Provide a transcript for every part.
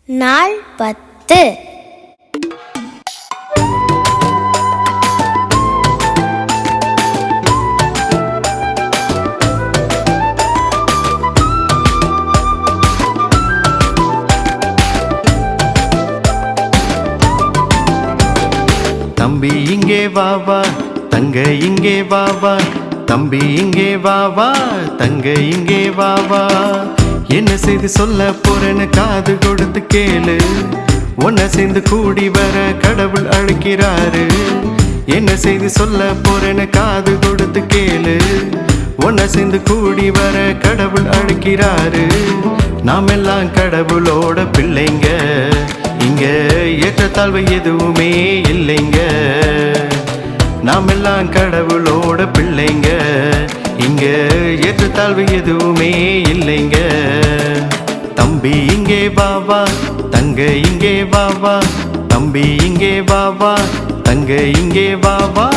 நாள் 10. தம்பி இங்கே வா வா, தங்க இங்கே வா வா, தம்பி இங்கே வா வா, தங்க இங்கே வா வா. என்ன செய்து சொல்ல போறேன்னு காது கொடுத்து கேளு. ஒன்ன சேர்ந்து கூடி வர கடவுள் அழைக்கிறாரு. என்ன செய்து சொல்ல போறேன்னு காது கொடுத்து கேளு. ஒன்ன சேர்ந்து கூடி வர கடவுள் அழைக்கிறாரு. நாம் எல்லாம் கடவுளோட பிள்ளைங்க. இங்க ஏற்றத்தாழ்வு எதுவுமே இல்லைங்க. நாம் எல்லாம் கடவுளோட பிள்ளைங்க. இங்க ஏற்றத்தாழ்வு எதுவுமே இல்லைங்க. தம்பி இங்கே வா வா, தங்க இங்கே வா வா, தம்பி இங்கே வா வா, தங்க இங்கே வா வா.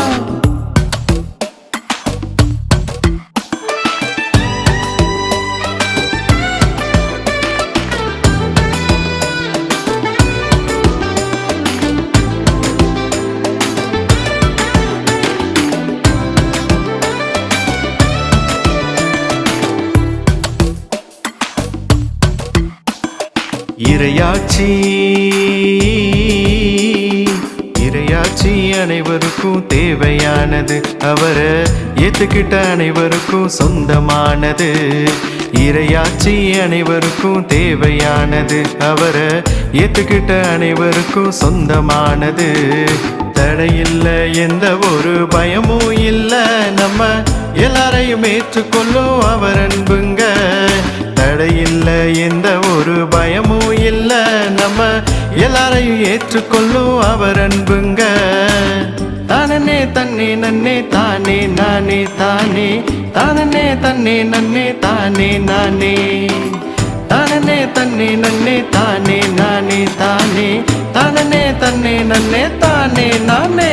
இறையாட்சி இறையாட்சி அனைவருக்கும் தேவையானது. அவரை ஏத்துக்கிட்ட அனைவருக்கும் சொந்தமானது. இறையாட்சி அனைவருக்கும் தேவையானது. அவரை ஏத்துக்கிட்ட அனைவருக்கும் சொந்தமானது. தடையில்ல, எந்த ஒரு பயமும் இல்லை. நம்ம எல்லாரையும் ஏற்றுக்கொள்ளும் அவர் அன்புங்க. தடையில்ல, எந்த ஒரு பயமும் இல்லை. நம்ம எல்லாரையும் ஏற்றுக்கொள்ளும் அவர் அன்புங்க. தானே தன்னே நன்னே தானே நானே தானே, தானே தன்னே நன்னே தானே நானே, தானே தன்னே நன்னே தானே நானே தானே, தானே தன்னே நன்னே தானே நானே.